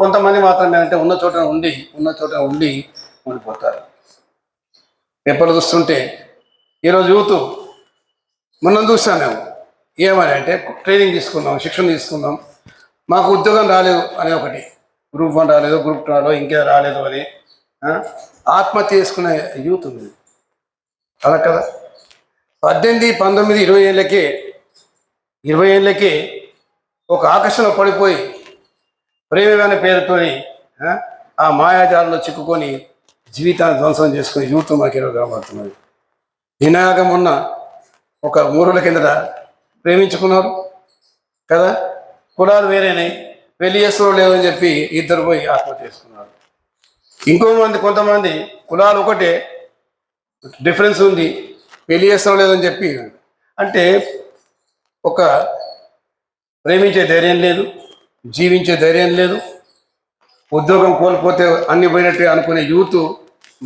కొంతమంది మాత్రమే అంటే ఉన్న చోట ఉండి ఉండిపోతారు. పేపర్లు చూస్తుంటే ఈరోజు యూత్ మనం చూస్తాం మేము ఏమని అంటే ట్రైనింగ్ తీసుకున్నాం, శిక్షణ తీసుకున్నాం, మాకు ఉద్యోగం రాలేదు అనే ఒకటి, గ్రూప్ 1 రాలేదు, గ్రూప్ 2 రాలేదు, ఇంకే రాలేదు అని ఆత్మహత్య చేసుకునే యూత్ ఉంది. అలా కదా 18, 19, 20 ఏళ్ళకే ఒక ఆకర్షణ పడిపోయి ప్రేమ అనే పేరుతోని ఆ మాయాజాలంలో చిక్కుకొని జీవితాన్ని ధ్వంసం చేసుకుని యూత్ మాకు ఈరోజు కనబడుతున్నది. నినాగం ఉన్న ఒక 3 రోజుల కిందట ప్రేమించుకున్నారు కదా, కులాలు వేరేనాయి, పెళ్లి చేస్తూ లేవని చెప్పి ఇద్దరు పోయి ఆత్మహత్య చేసుకున్నారు. కొంతమంది కులాలు ఒకటే, డిఫరెన్స్ ఉంది, పెళ్లి చేస్తూ లేదని చెప్పి, అంటే ఒక ప్రేమించే ధైర్యం లేదు, జీవించే ధైర్యం లేదు, ఉద్యోగం కోల్పోతే అన్ని పోయినట్టే అనుకునే యూత్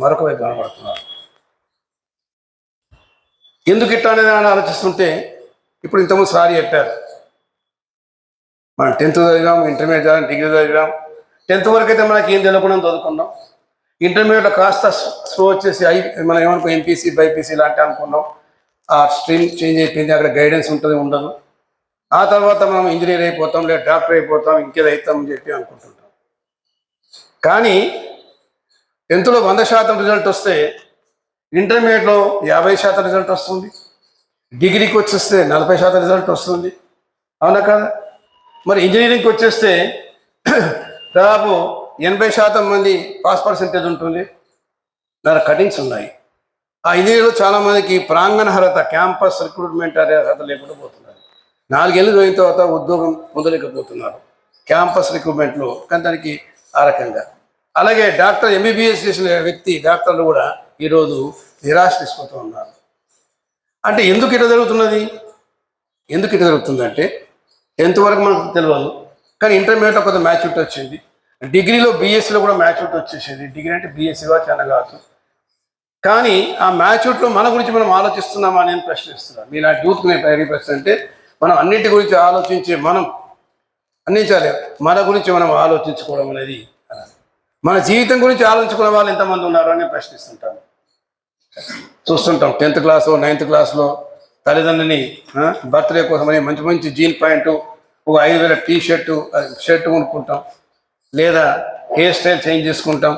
మరొక వైపు కనబడుతున్నారు. ఎందుకు ఇట్లా అనేది ఆలోచిస్తుంటే ఇప్పుడు ఇంతకుముందు సారీ చెప్పారు, మనం 10th చదివాం, ఇంటర్మీడియట్ చదివాం, డిగ్రీ చదివాం. 10th వరకు అయితే మనకి ఏం తెలియకుండా చదువుకున్నాం. ఇంటర్మీడియట్లో కాస్త స్లో వచ్చేసి మనం ఏమనుకో ఎంపీసీ బైపీసీ లాంటి అనుకున్నాం. ఆ స్ట్రీమ్ చేంజ్ అయిపోయింది, అక్కడ గైడెన్స్ ఉంటుంది ఉండదు. ఆ తర్వాత మనం ఇంజనీర్ అయిపోతాం, లేదా డాక్టర్ అయిపోతాం, ఇంకేదో అవుతామని చెప్పి అనుకుంటుంటాం. కానీ 10thలో 100% రిజల్ట్ వస్తే ఇంటర్మీడియట్లో 50% రిజల్ట్ వస్తుంది, డిగ్రీకి వచ్చేస్తే 40% రిజల్ట్ వస్తుంది. అవునా కదా? మరి ఇంజనీరింగ్కి వచ్చేస్తే దాదాపు 80% మంది పాస్ పర్సెంటేజ్ ఉంటుంది. దాని కటింగ్స్ ఉన్నాయి. ఆ ఇంజనీర్లో చాలామందికి ప్రాంగణహరత, క్యాంపస్ రిక్రూట్మెంట్ అర్హత లేకుండా పోతున్నారు. 4 ఏళ్ళు చదివిన తర్వాత ఉద్యోగం పొందలేకపోతున్నారు క్యాంపస్ రిక్రూట్మెంట్లో. కానీ దానికి ఆ రకంగా. అలాగే డాక్టర్ ఎంబీబీఎస్ చేసిన డాక్టర్లు కూడా ఈరోజు నిరాశ తీసుకుంటూ ఉన్నారు. అంటే ఎందుకు ఇట్లా జరుగుతున్నది? అంటే 10th వరకు మనకు తెలియదు, కానీ ఇంటర్మీడియట్లో కొంత మ్యాచ్యూరిటీ వచ్చింది, డిగ్రీలో బీఎస్సీలో కూడా మ్యాచ్యూరిటీ వచ్చేసింది. డిగ్రీ అంటే బీఎస్సీగా చాలా కావచ్చు. కానీ ఆ మ్యాచ్యూరిటీలో మన గురించి మనం ఆలోచిస్తున్నామా అని నేను ప్రశ్నిస్తున్నాను. మీలాంటి యూత్ నేను ప్రశ్న అంటే మనం అన్నింటి గురించి ఆలోచించే మన గురించి మనం ఆలోచించుకోవడం అనేది, మన జీవితం గురించి ఆలోచించుకునే వాళ్ళు ఎంతమంది ఉన్నారు అని ప్రశ్నిస్తుంటాను. చూస్తుంటాం 10th క్లాసు 9th క్లాస్లో తల్లిదండ్రులని బర్త్డే కోసమని మంచి జీన్ ప్యాంటు, ఒక 5,000 షర్ట్ కొనుక్కుంటాం, లేదా హెయిర్ స్టైల్ చేంజ్ చేసుకుంటాం.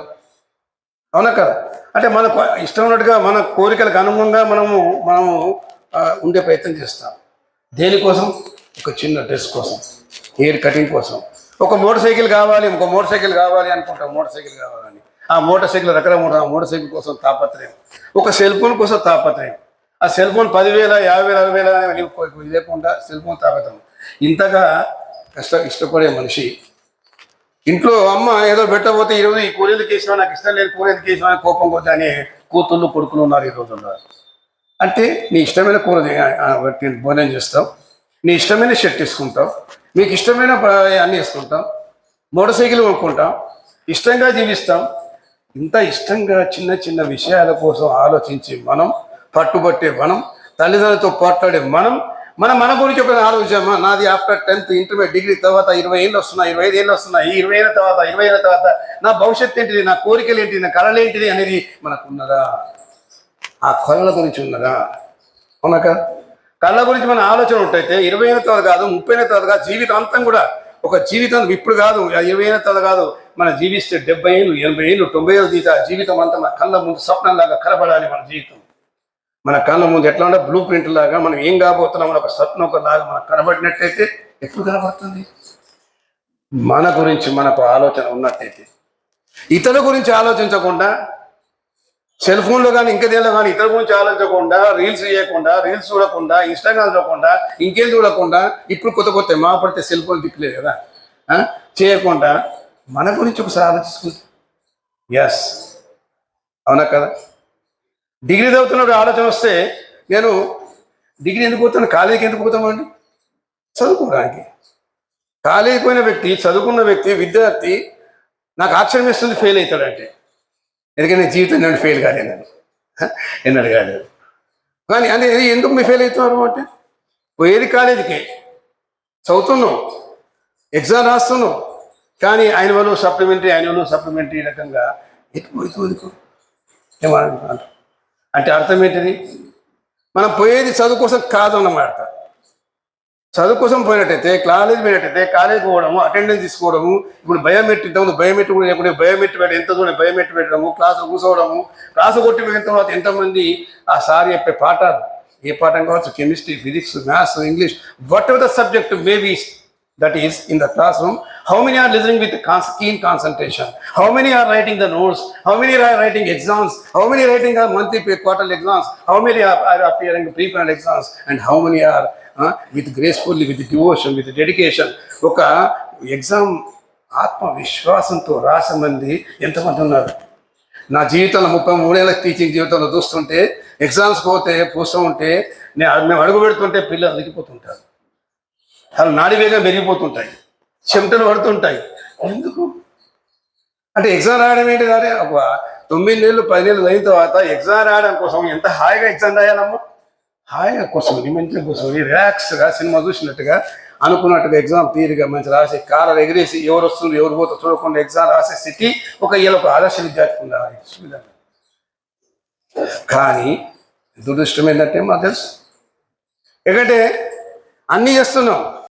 అవునా కదా? అంటే మనకు ఇష్టం ఉన్నట్టుగా మన కోరికలకు అనుగుణంగా మనము ఉండే ప్రయత్నం చేస్తాం. దేనికోసం? ఒక చిన్న డ్రెస్ కోసం, హెయిర్ కటింగ్ కోసం. ఒక మోటార్ సైకిల్ కావాలి అనుకుంటాం, మోటార్ సైకిల్ కావాలని. ఆ మోటార్ సైకిల్ రకరకాల మోటార్ సైకిల్ కోసం తాపత్రయం, ఒక సెల్ ఫోన్ కోసం తాపత్రయం. ఆ సెల్ ఫోన్ 10,000, 50,000, 60,000 లేకుండా సెల్ ఫోన్ తాపత్రయం. ఇంతగా ఇష్టపడే మనిషి ఇంట్లో అమ్మ ఏదో పెట్టబోతే ఈరోజు ఈ కూలీలు కేసినా, నాకు ఇష్టం లేదు కూలీలు కేసినా కోపం కొద్ది అనే కూతుళ్ళు కొడుకులు ఉన్నారు ఈ రోజుల్లో. అంటే నీ ఇష్టమైన కూర భోజనం చేస్తావు, నీ ఇష్టమైన షర్ట్ తీసుకుంటావు, మీకు ఇష్టమైన అన్నీ వేసుకుంటాం, మోటార్ సైకిల్ కొనుక్కుంటాం, ఇష్టంగా జీవిస్తాం. ఇంత ఇష్టంగా చిన్న విషయాల కోసం ఆలోచించి పట్టుబట్టే తల్లిదండ్రులతో పోట్లాడే మన గురించి ఒక ఆలోచించామా? నాది ఆఫ్టర్ 10th ఇంటర్మీడియట్ డిగ్రీ తర్వాత 20 ఏళ్ళు వస్తున్నాయి, 25 ఏళ్ళు వస్తున్నాయి. ఈ 20 ఏళ్ళ తర్వాత నా భవిష్యత్తు ఏంటిది, నా కోరికలు ఏంటిది, నా కళలు ఏంటిది అనేది మనకు ఉన్నదా? ఆ కళల గురించి ఉన్నదా? అవునక కళ గురించి మన ఆలోచన ఉంటైతే 20 ఏళ్ళ తర్వాత కాదు, 30 ఏళ్ళ తర్వాత కాదు, జీవితాంతం కూడా ఒక జీవితం ఇప్పుడు కాదు, 20 ఏళ్ళ తర్వాత కాదు, మనం జీవిస్తే 70 ఏళ్ళు, 80 ఏళ్ళు, 90 ఏళ్ళు జీవితం అంతా మన కళ్ళ ముందు స్వప్నంలాగా కనబడాలి. మన జీవితం మన కళ్ళ ముందు ఎట్లా ఉంటే బ్లూ ప్రింట్ లాగా మనం ఏం కాబోతున్నాం మన ఒక స్వప్నం ఒకలాగా మనకు కనబడినట్టయితే ఎప్పుడు కనబడుతుంది? మన గురించి మనకు ఆలోచన ఉన్నట్టయితే. ఇతరుల గురించి ఆలోచించకుండా, సెల్ ఫోన్లో కానీ ఇంకేదేలో కానీ ఇతరుల గురించి ఆలోచించకుండా, రీల్స్ చేయకుండా, రీల్స్ చూడకుండా, ఇన్స్టాగ్రామ్ చూడకుండా, ఇంకేం చూడకుండా, ఇప్పుడు కొత్త మా పడితే సెల్ ఫోన్ దిక్కులేదు కదా, చేయకుండా మన గురించి ఒకసారి ఆలోచించుకుంటే ఎస్, అవునా కదా? డిగ్రీ చదువుతున్నప్పుడు ఆలోచన వస్తే, నేను డిగ్రీ ఎందుకు పోతాను, కాలేజీకి ఎందుకు పోతామండి? చదువుకోవడానికి. కాలేజీకి పోయిన వ్యక్తి, చదువుకున్న వ్యక్తి, విద్యార్థి నాకు ఆశ్చర్యం వేస్తుంది ఫెయిల్ అవుతాడంటే. ఎందుకంటే జీవితం నేను ఫెయిల్ కాలేదు, ఎన్నడు కాలేదు. కానీ అంటే ఎందుకు మీరు ఫెయిల్ అవుతున్నారు అంటే, పోయేది కాలేజీకి, చదువుతున్నావు, ఎగ్జామ్ రాస్తున్నావు, కానీ సప్లిమెంటరీ రకంగా ఎక్కువ ఏమంటారు అంటే అర్థం ఏంటిది? మనం పోయేది చదువు కోసం కాదు అన్నమాట. చదువు కోసం పోయినట్టయితే కాలేజ్ పోవడము, అటెండెన్స్ తీసుకోవడము, ఇప్పుడు బయోమెట్రిక్ కూడా లేకుండా బయోమెట్రిక్ ఎంత దూరం బయోమెట్రిక్ పెట్టడము, క్లాసు కూర్చోవడము, క్లాసు కొట్టి పోయిన తర్వాత ఎంతమంది ఆ సార్ చెప్పే పాఠాలు, ఏ పాఠం కావచ్చు, chemistry, physics, maths, English, what ever the subject maybe that is in the classroom, how many are listening with keen concentration, how many are writing the notes, how many are writing exams, how many writing are monthly quarterly exams, how many are appearing pre-final exams, and how many are with gracefully, with devotion, with dedication ఒక exam ఆత్మవిశ్వాసంతో రాసమంది ఎంతమంది ఉన్నారు? నా జీవితంలో 33 ఏళ్ళ teaching జీవితంలో చూస్తుంటే, ఎగ్జామ్స్కి పోతే పూస్తూ ఉంటే, మేము అడుగు పెడుతుంటే పిల్లలు అదిగిపోతుంటారు, వాళ్ళు నాడి వేగం పెరిగిపోతుంటాయి, చెమటలు పడుతుంటాయి. ఎందుకు అంటే ఎగ్జామ్ రాయడం ఏంటి? అదే ఒక 9 నెలలు 10 నెలలు అయిన తర్వాత ఎగ్జామ్ రాయడం కోసం ఎంత హాయిగా ఎగ్జామ్ రాయాలమ్మా, హాయిగా కోసం మంచిగా కోసం రిలాక్స్గా సినిమా చూసినట్టుగా అనుకున్నట్టుగా ఎగ్జామ్ తీరిగా మంచి రాసి కాలం ఎగిరేసి ఎవరు వస్తుంది ఎవరు పోతే చూడకుండా ఎగ్జామ్ రాసే స్థితి ఒక ఆదర్శ విద్యార్థి ఉండాలి. కానీ దురదృష్టం ఏంటంటే మాకు తెలుసు, ఎందుకంటే అన్నీ చేస్తున్నాం,